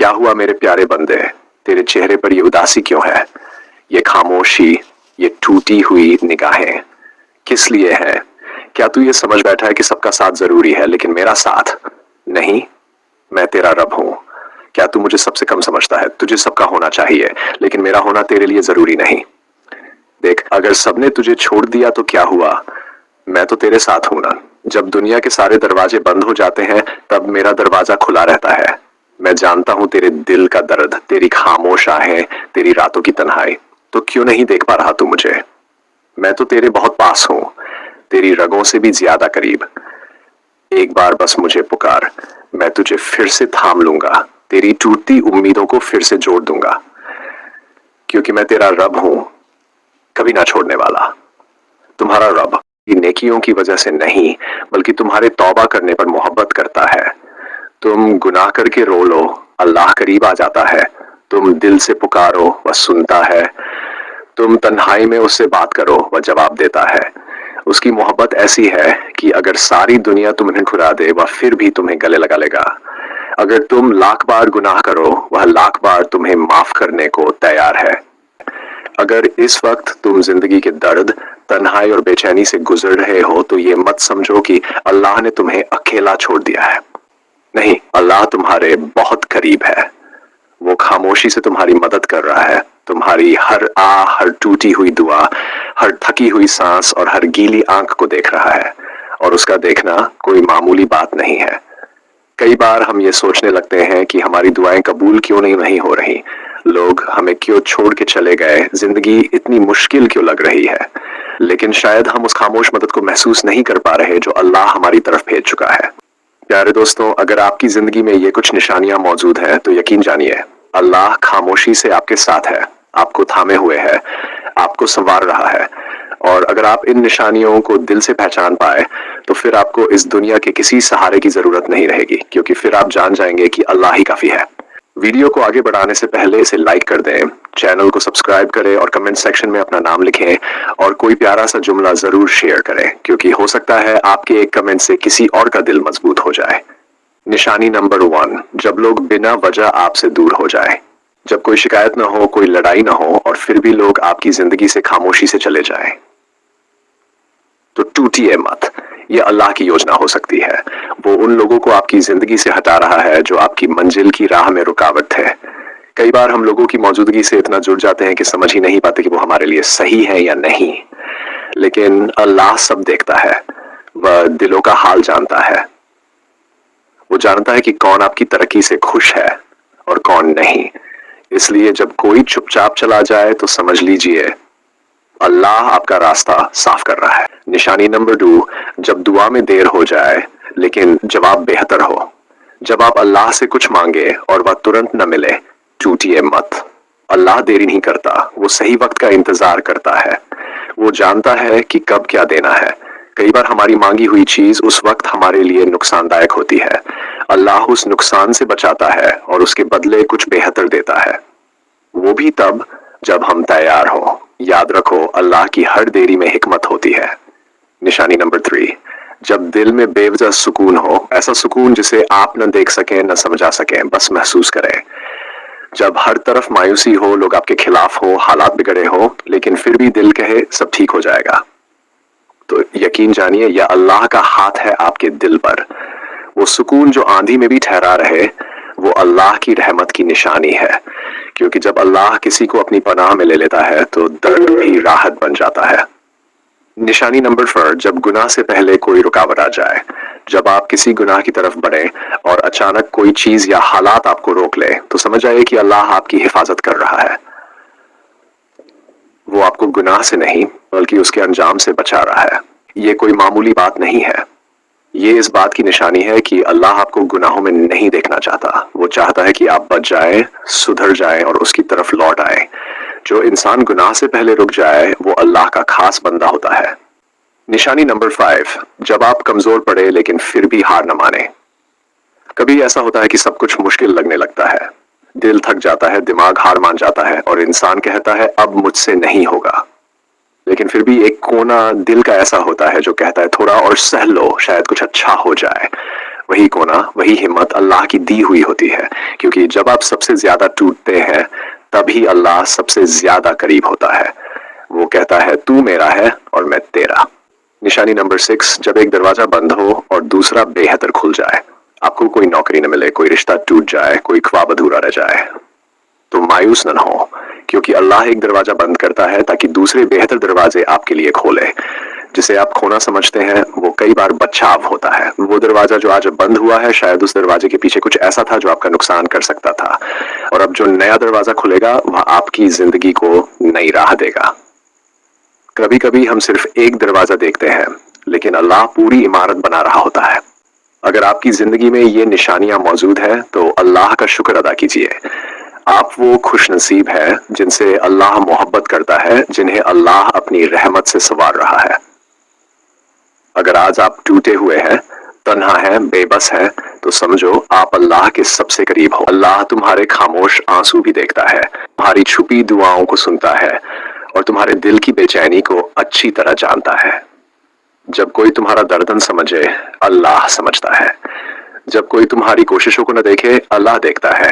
क्या हुआ मेरे प्यारे बंदे, तेरे चेहरे पर ये उदासी क्यों है? ये खामोशी, ये टूटी हुई निगाहें किस लिए है? क्या तू ये समझ बैठा है कि सबका साथ जरूरी है लेकिन मेरा साथ नहीं? मैं तेरा रब हूं। क्या तू मुझे सबसे कम समझता है? तुझे सबका होना चाहिए लेकिन मेरा होना तेरे लिए जरूरी नहीं। देख, अगर सबने तुझे छोड़ दिया तो क्या हुआ, मैं तो तेरे साथ हूं ना। जब दुनिया के सारे दरवाजे बंद हो जाते हैं तब मेरा दरवाजा खुला रहता है। मैं जानता हूं तेरे दिल का दर्द, तेरी खामोश आहें, तेरी रातों की तन्हाई। तो क्यों नहीं देख पा रहा तू मुझे? मैं तो तेरे बहुत पास हूं, तेरी रगों से भी ज्यादा करीब। एक बार बस मुझे पुकार, मैं तुझे फिर से थाम लूंगा, तेरी टूटती उम्मीदों को फिर से जोड़ दूंगा। क्योंकि मैं तेरा रब हूं, कभी ना छोड़ने वाला। तुम्हारा रब नेकियों की वजह से नहीं बल्कि तुम्हारे तौबा करने पर मोहब्बत करता है। तुम गुनाह करके रो लो, अल्लाह करीब आ जाता है। तुम दिल से पुकारो, वह सुनता है। तुम तन्हाई में उससे बात करो, वह जवाब देता है। उसकी मोहब्बत ऐसी है कि अगर सारी दुनिया तुम्हें ठुरा दे वह फिर भी तुम्हें गले लगा लेगा। अगर तुम लाख बार गुनाह करो वह लाख बार तुम्हें माफ करने को तैयार है। अगर इस वक्त तुम जिंदगी के दर्द, तन्हाई और बेचैनी से गुजर रहे हो तो ये मत समझो कि अल्लाह ने तुम्हें अकेला छोड़ दिया है। नहीं, अल्लाह तुम्हारे बहुत करीब है। वो खामोशी से तुम्हारी मदद कर रहा है। तुम्हारी हर हर टूटी हुई दुआ, हर थकी हुई सांस और हर गीली आंख को देख रहा है। और उसका देखना कोई मामूली बात नहीं है। कई बार हम ये सोचने लगते हैं कि हमारी दुआएं कबूल क्यों नहीं हो रही, लोग हमें क्यों छोड़ के चले गए, जिंदगी इतनी मुश्किल क्यों लग रही है। लेकिन शायद हम उस खामोश मदद को महसूस नहीं कर पा रहे जो अल्लाह हमारी तरफ भेज चुका है। प्यारे दोस्तों, अगर आपकी जिंदगी में ये कुछ निशानियां मौजूद हैं तो यकीन जानिए, अल्लाह खामोशी से आपके साथ है, आपको थामे हुए है, आपको संवार रहा है। और अगर आप इन निशानियों को दिल से पहचान पाए तो फिर आपको इस दुनिया के किसी सहारे की जरूरत नहीं रहेगी, क्योंकि फिर आप जान जाएंगे कि अल्लाह ही काफी है। वीडियो को आगे बढ़ाने से पहले इसे लाइक कर दें, चैनल को सब्सक्राइब करें और कमेंट सेक्शन में अपना नाम लिखें और कोई प्यारा सा जुमला जरूर शेयर करें, क्योंकि हो सकता है आपके एक कमेंट से किसी और का दिल मजबूत हो जाए। निशानी नंबर 1, जब लोग बिना वजह आपसे दूर हो जाए। जब कोई शिकायत ना हो, कोई लड़ाई ना हो और फिर भी लोग आपकी जिंदगी से खामोशी से चले जाएं, तो टूटिए मत। यह अल्लाह की योजना हो सकती है। वो उन लोगों को आपकी जिंदगी से हटा रहा है जो आपकी मंजिल की राह में रुकावट थे। कई बार हम लोगों की मौजूदगी से इतना जुड़ जाते हैं कि समझ ही नहीं पाते कि वो हमारे लिए सही है या नहीं। लेकिन अल्लाह सब देखता है, वह दिलों का हाल जानता है। वो जानता है कि कौन आपकी तरक्की से खुश है और कौन नहीं। इसलिए जब कोई चुपचाप चला जाए तो समझ लीजिए अल्लाह आपका रास्ता साफ कर रहा है। निशानी नंबर 2, जब दुआ में देर हो जाए लेकिन जवाब बेहतर हो। जब आप अल्लाह से कुछ मांगे और वह तुरंत न मिले, टूटिए मत। अल्लाह देरी नहीं करता, वो सही वक्त का इंतजार करता है। वो जानता है कि कब क्या देना है। कई बार हमारी मांगी हुई चीज उस वक्त हमारे लिए नुकसानदायक होती है। अल्लाह उस नुकसान से बचाता है और उसके बदले कुछ बेहतर देता है, वो भी तब जब हम तैयार हो। याद रखो, अल्लाह की हर देरी में हिकमत होती है। निशानी नंबर 3, जब दिल में बेवजह सुकून हो, ऐसा सुकून जिसे आप न देख सकें न समझा सकें, बस महसूस करें। जब हर तरफ मायूसी हो, लोग आपके खिलाफ हो, हालात बिगड़े हो, लेकिन फिर भी दिल कहे सब ठीक हो जाएगा, तो यकीन जानिए यह अल्लाह का हाथ है आपके दिल पर। वो सुकून जो आंधी में भी ठहरा रहे, वो अल्लाह की रहमत की निशानी है। क्योंकि जब अल्लाह किसी को अपनी पनाह में ले लेता है तो दर्द भी राहत बन जाता है। निशानी नंबर 4, जब गुनाह से पहले कोई रुकावट आ जाए। जब आप किसी गुनाह की तरफ बढ़े और अचानक कोई चीज या हालात आपको रोक ले, तो समझ आइए कि अल्लाह आपकी हिफाजत कर रहा है। वो आपको गुनाह से नहीं बल्कि उसके अंजाम से बचा रहा है। ये कोई मामूली बात नहीं है। ये इस बात की निशानी है कि अल्लाह आपको गुनाहों में नहीं देखना चाहता। वो चाहता है कि आप बच जाएं, सुधर जाएं और उसकी तरफ लौट आए। जो इंसान गुनाह से पहले रुक जाए वो अल्लाह का खास बंदा होता है। निशानी नंबर 5, जब आप कमजोर पड़े लेकिन फिर भी हार न माने। कभी ऐसा होता है कि सब कुछ मुश्किल लगने लगता है, दिल थक जाता है, दिमाग हार मान जाता है और इंसान कहता है अब मुझसे नहीं होगा। लेकिन फिर भी एक कोना दिल का ऐसा होता है जो कहता है थोड़ा और सह लो, शायद कुछ अच्छा हो जाए। वही कोना, वही हिम्मत अल्लाह की दी हुई होती है, क्योंकि जब आप सबसे ज्यादा टूटते हैं तभी अल्लाह सबसे ज्यादा करीब होता है। वो कहता है तू मेरा है और मैं तेरा। निशानी नंबर 6, जब एक दरवाजा बंद हो और दूसरा बेहतर खुल जाए। आपको कोई नौकरी न मिले, कोई रिश्ता टूट जाए, कोई ख्वाब अधूरा रह जाए, तो मायूस न हो, क्योंकि अल्लाह एक दरवाजा बंद करता है ताकि दूसरे बेहतर दरवाजे आपके लिए खोले। जिसे आप खोना समझते हैं वो कई बार बचाव होता है। वो दरवाजा जो आज बंद हुआ है, शायद उस दरवाजे के पीछे कुछ ऐसा था जो आपका नुकसान कर सकता था, और अब जो नया दरवाजा खुलेगा वह आपकी जिंदगी को नई राह देगा। कभी कभी हम सिर्फ एक दरवाजा देखते हैं, लेकिन अल्लाह पूरी इमारत बना रहा होता है। अगर आपकी जिंदगी में ये निशानियां मौजूद है तो अल्लाह का शुक्र अदा कीजिए। आप वो खुशनसीब है जिनसे अल्लाह मोहब्बत करता है, जिन्हें अल्लाह अपनी रहमत से संवार रहा है। अगर आज आप टूटे हुए हैं, तन्हा हैं, बेबस हैं, तो समझो आप अल्लाह के सबसे करीब हो। अल्लाह तुम्हारे खामोश आंसू भी देखता है, तुम्हारी छुपी दुआओं को सुनता है और तुम्हारे दिल की बेचैनी को अच्छी तरह जानता है। जब कोई तुम्हारा दर्द न समझे, अल्लाह समझता है। जब कोई तुम्हारी कोशिशों को न देखे, अल्लाह देखता है।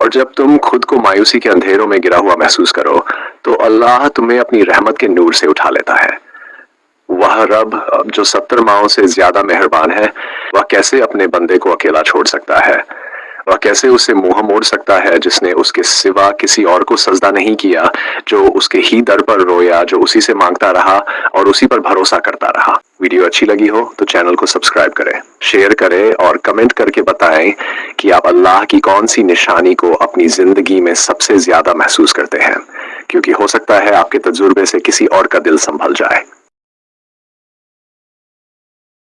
और जब तुम खुद को मायूसी के अंधेरों में गिरा हुआ महसूस करो, तो अल्लाह तुम्हें अपनी रहमत के नूर से उठा लेता है। वह रब जो 70 माओं से ज्यादा मेहरबान है, वह कैसे अपने बंदे को अकेला छोड़ सकता है? वह कैसे उसे मुंह मोड़ सकता है जिसने उसके सिवा किसी और को सजदा नहीं किया, जो उसके ही दर पर रोया, जो उसी से मांगता रहा और उसी पर भरोसा करता रहा। वीडियो अच्छी लगी हो तो चैनल को सब्सक्राइब करें, शेयर करें और कमेंट करके बताएं कि आप अल्लाह की कौन सी निशानी को अपनी जिंदगी में सबसे ज्यादा महसूस करते हैं, क्योंकि हो सकता है आपके तजुर्बे से किसी और का दिल संभल जाए।